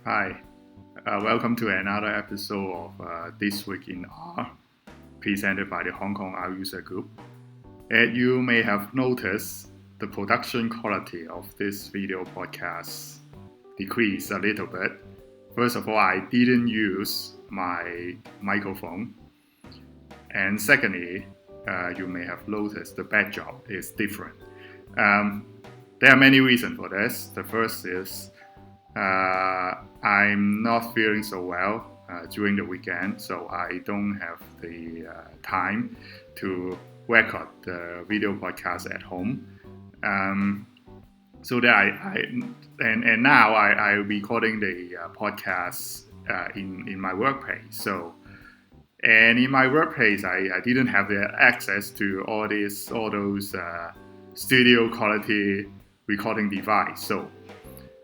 Hi, welcome to another episode of This Week in R, presented by the Hong Kong R User Group. As you may have noticed, the production quality of this video podcast decreased a little bit. First of all, I didn't use my microphone. And secondly, you may have noticed the backdrop is different. There are many reasons for this. The first is I'm not feeling so well during the weekend, so I don't have the time to record the video podcast at home. So that now I'm recording the podcast in my workplace. And in my workplace, I didn't have the access to all those studio quality recording device. So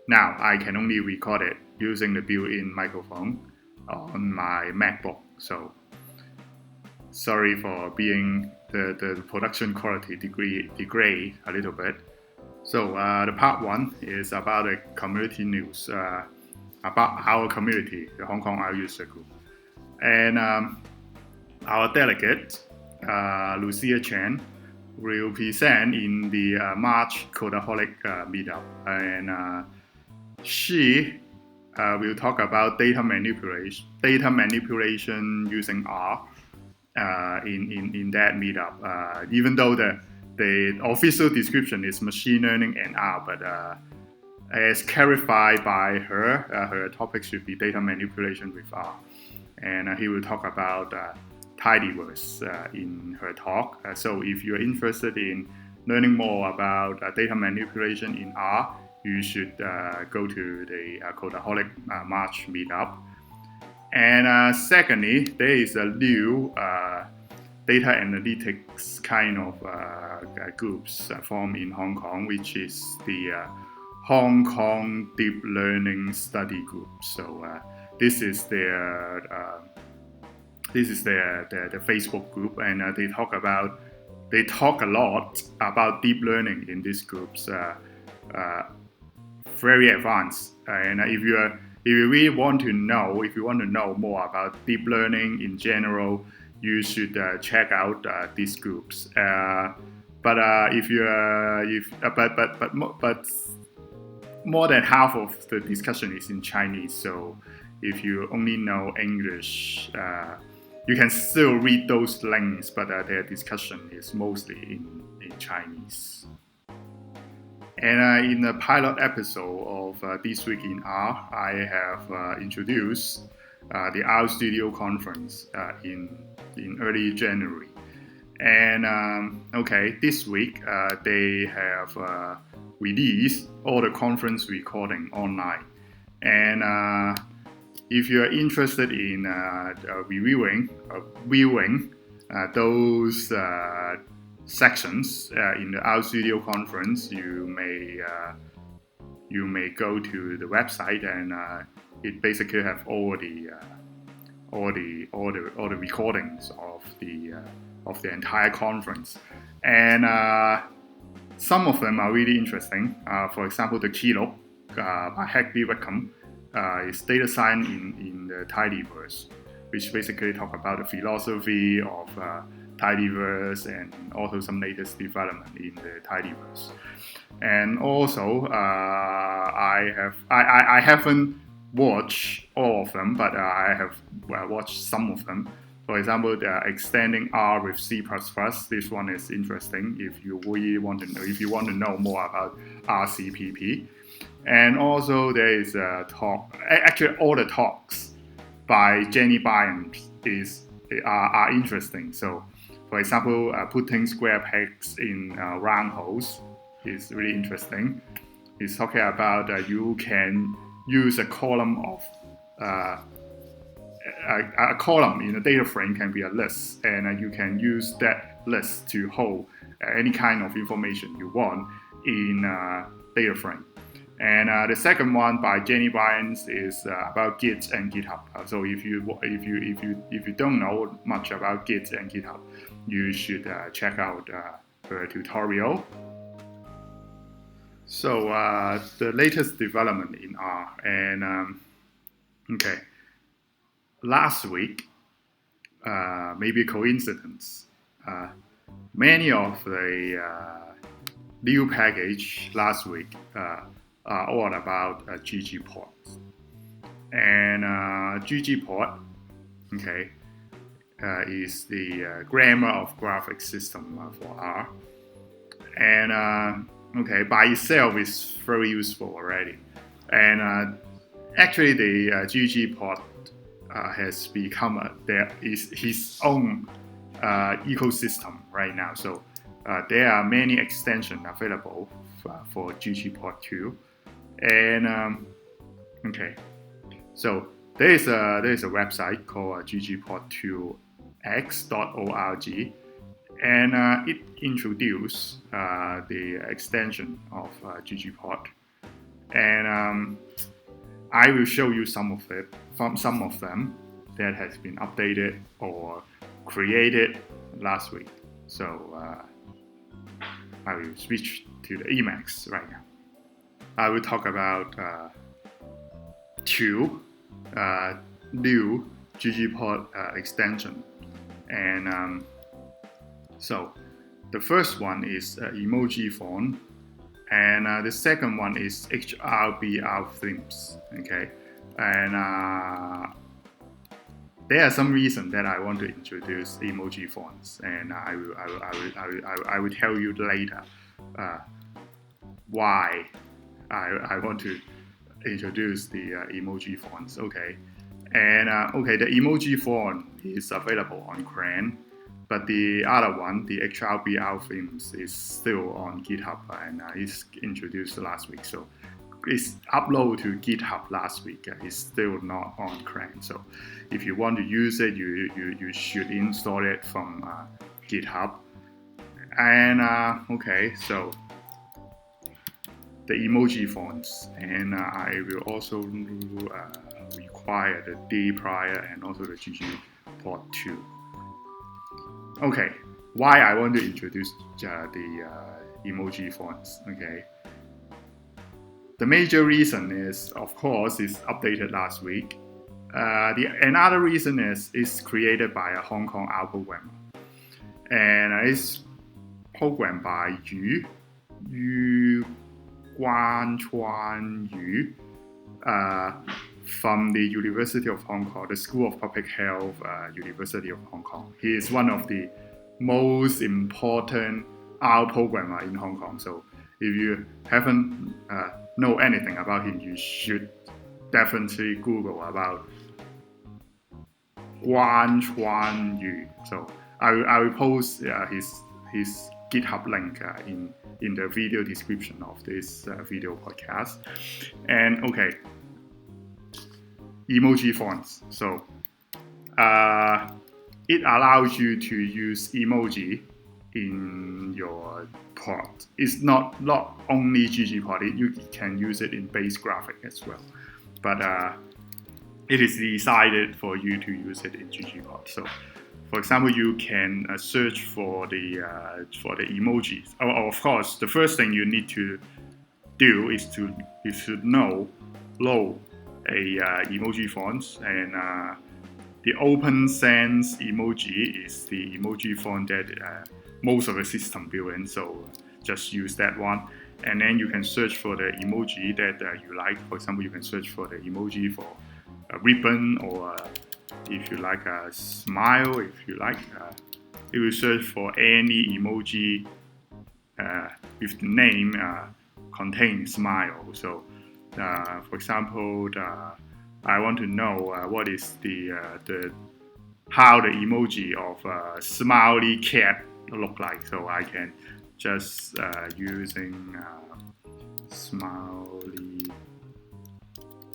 now I can only record it using the built-in microphone on my MacBook. So sorry for being the production quality degrade a little bit. So the part one is about the community news, about our community, the Hong Kong R User Group. And our delegate, Lucia Chen, will present in the March Codaholic meetup. And she will talk about data manipulation using R in that meetup. Even though the official description is machine learning and R, but as clarified by her, her topic should be data manipulation with R. And he will talk about tidyverse in her talk. So if you're interested in learning more about data manipulation in R, you should go to the Codaholic March meetup. And secondly, there is a new data analytics kind of groups formed in Hong Kong, which is the Hong Kong Deep Learning Study Group. So this is their Facebook group, and they talk a lot about deep learning in these groups. Very advanced, and if you really want to know more about deep learning in general, you should check out these groups. But more than half of the discussion is in Chinese. So if you only know English, you can still read those links, but their discussion is mostly in Chinese. And in the pilot episode of This Week in R, I have introduced the R Studio conference in early January. And this week they have released all the conference recording online. And if you're interested in viewing those sections in the R Studio conference, you may go to the website, and it basically have all the recordings of the entire conference. And some of them are really interesting. For example, the keynote by HKRUG is data science in the tidyverse, which basically talk about the philosophy of tidyverse and also some latest development in the tidyverse. And also I haven't watched all of them, but I have watched some of them. For example, the extending R with C++. This one is interesting if you really want to know more about RCPP. And also there is a talk. Actually, all the talks by Jenny Bynes are interesting. So, for example, putting square pegs in round holes is really interesting. It's talking about you can use a column of a column in a data frame can be a list, and you can use that list to hold any kind of information you want in a data frame. And the second one by Jenny Bynes is about Git and GitHub. So if you don't know much about Git and GitHub, you should check out her tutorial. So the latest development in R, and Okay. Last week, maybe coincidence, many of the new package last week are all about ggplot. And ggplot, okay, is the grammar of graphic system for R. And okay, by itself is very useful already. And actually, the ggplot has become his own ecosystem right now. So there are many extensions available for ggplot 2. And okay, so there is a website called ggplot2x.org, and it introduced the extension of ggplot, and I will show you some of them that has been updated or created last week. So I will switch to the Emacs right now. I will talk about two new ggplot extension, and so the first one is emoji font, and the second one is HKRUG themes. Okay, and there are some reasons that I want to introduce emoji fonts, and I will tell you later why I want to introduce the emoji fonts. Okay, and okay, the emoji font is available on CRAN, but the other one, the HKRUG themes, is still on GitHub and is introduced last week. So it's uploaded to GitHub last week. It's still not on CRAN. So if you want to use it, you should install it from GitHub. And okay, so the emoji fonts, and I will also require the D prior and also the ggplot 2. Okay, why I want to introduce the emoji fonts? Okay, the major reason is, of course, it's updated last week. Another reason is it's created by a Hong Kong R programmer, and it's programmed by Yu Guanchuan Yu from the University of Hong Kong, the School of Public Health, University of Hong Kong. He is one of the most important R programmer in Hong Kong. So if you haven't know anything about him, you should definitely Google about Guanchuan Yu. So I will post his GitHub link in the video description of this video podcast. And okay, emoji fonts. So it allows you to use emoji in your plot. It's not only ggplot, you can use it in base graphic as well. But it is decided for you to use it in ggplot. So for example, you can search for the emojis. Of course, the first thing you need to do is to load a emoji fonts, and the Open Sans emoji is the emoji font that most of the system built in. So just use that one, and then you can search for the emoji that you like. For example, you can search for the emoji for a ribbon, or if you like a smile, if you like, it will search for any emoji with the name contain smile. So for example, I want to know what is how the emoji of a smiley cat look like. So I can just using smiley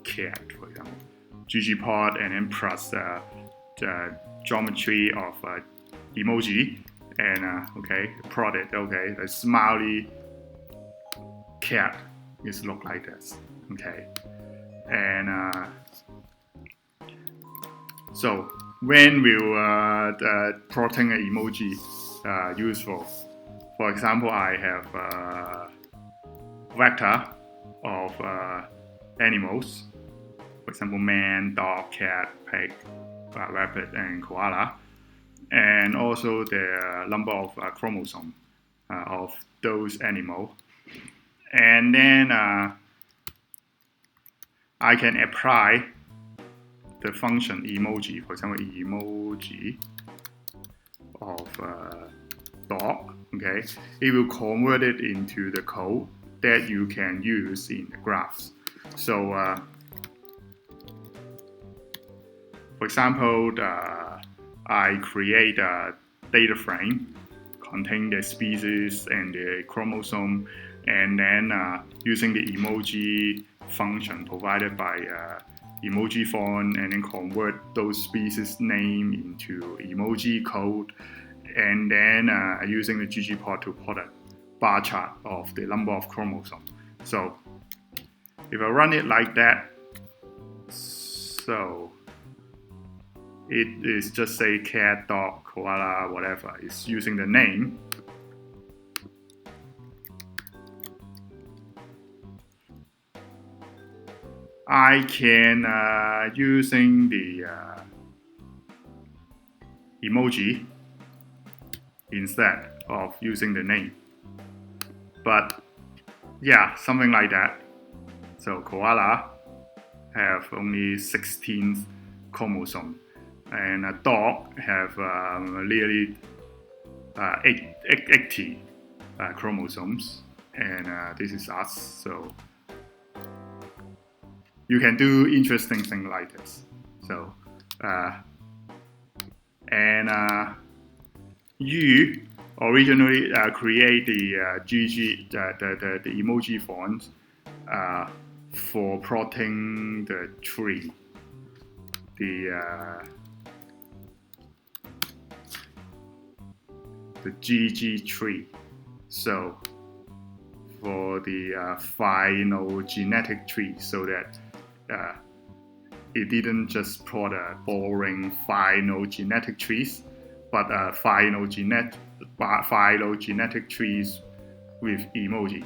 cat, for example, ggplot, and then plus the geometry of emoji, and okay, plot it. Okay, the smiley cat is look like this. Okay, and so when will plotting an emoji useful? For example, I have a vector of animals, for example, man, dog, cat, pig, rabbit, and koala, and also the number of chromosomes of those animals. And then I can apply the function emoji, for example, emoji of dog. Okay, it will convert it into the code that you can use in the graphs. So, for example, I create a data frame containing the species and the chromosome, and then using the emoji function provided by emoji font, and then convert those species name into emoji code, and then using the ggplot to plot a bar chart of the number of chromosomes. So if I run it like that, so it is just say cat, dog, koala, whatever. It's using the name. I can using the emoji instead of using the name. But yeah, something like that. So koala have only 16 chromosomes, and a dog have nearly 80 chromosomes, and this is us. So you can do interesting things like this. So you originally create the the emoji font for plotting the tree, the GG tree. So for the phylogenetic tree, so that it didn't just plot a boring phylogenetic trees, but phylogenetic trees with emoji.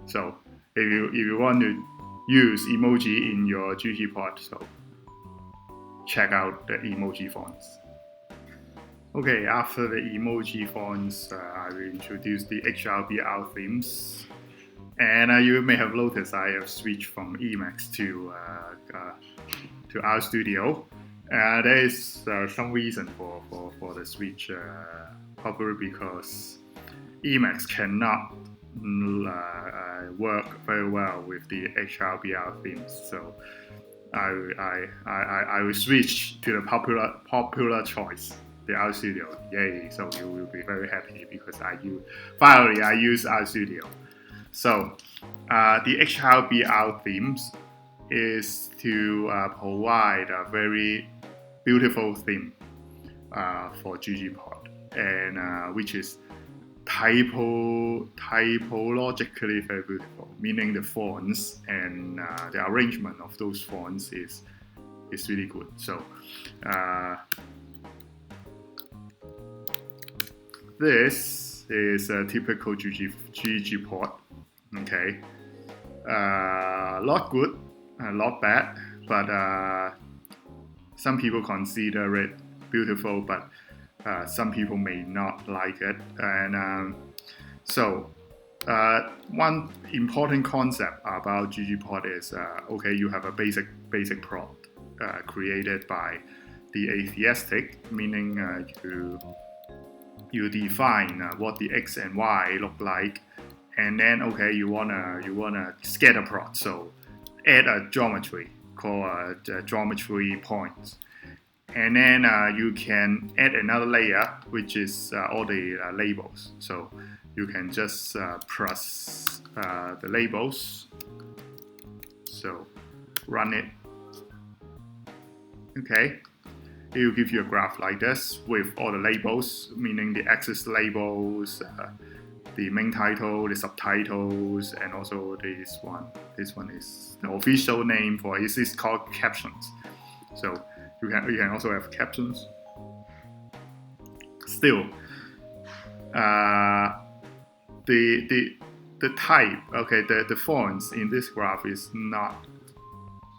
So if you want to use emoji in your ggplot, so check out the emoji fonts. Okay, after the emoji fonts, I will introduce the HRBR themes. And you may have noticed I have switched from Emacs to RStudio. There is some reason for the switch, probably because Emacs cannot work very well with the HRBR themes. So I will switch to the popular choice, the RStudio. Yay! So you will be very happy because finally I use RStudio. So the HKRUG themes is to provide a very beautiful theme for ggplot, and which is typologically very beautiful, meaning the fonts and the arrangement of those fonts is really good. So this is a typical ggplot. Okay, not good, not bad, but some people consider it beautiful, but some people may not like it. And so one important concept about ggplot is okay, you have a basic plot created by the atheistic, meaning you define what the x and y look like. And then, okay, you wanna scatter plot, so add a geometry called geometry points, and then you can add another layer, which is all the labels. So you can just press the labels. So run it. Okay, it will give you a graph like this with all the labels, meaning the axis labels, the main title, the subtitles, and also this one. This one is the official name for it. It's called captions. So you can also have captions. Still, the type, okay, the fonts in this graph is not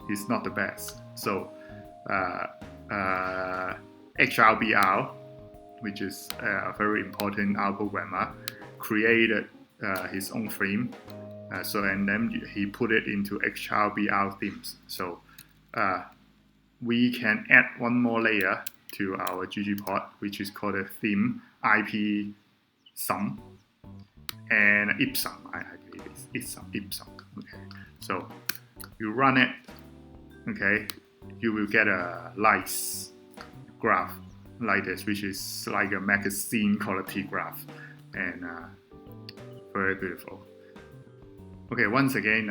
the best. So HRBR, which is a very important R programmer, created his own theme. And then he put it into HRBR themes. So we can add one more layer to our ggplot, which is called a theme ep sum and ipsum. I believe it's ipsum. Okay, so you run it. Okay, you will get a nice graph like this, which is like a magazine quality graph, and very beautiful. Okay, once again,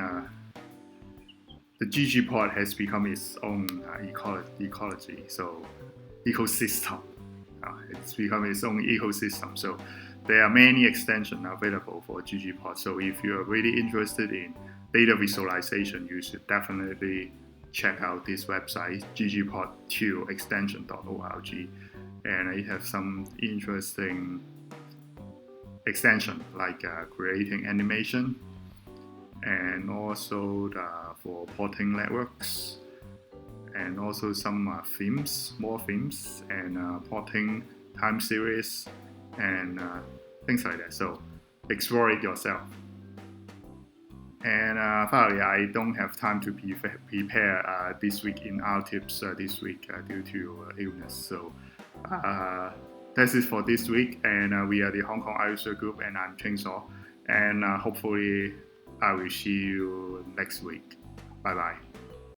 the ggplot has become its own ecology, so ecosystem. It's become its own ecosystem. So there are many extensions available for ggplot. So if you are really interested in data visualization, you should definitely check out this website, ggplot2extension.org, and it has some interesting extension like creating animation, and also for porting networks, and also some themes, more themes, and porting time series, and things like that. So explore it yourself. And finally, I don't have time to prepare this week in our tips this week due to illness. So that's it for this week. And we are the Hong Kong Irish Group, and I'm Cheng Saw. And hopefully I will see you next week. Bye bye.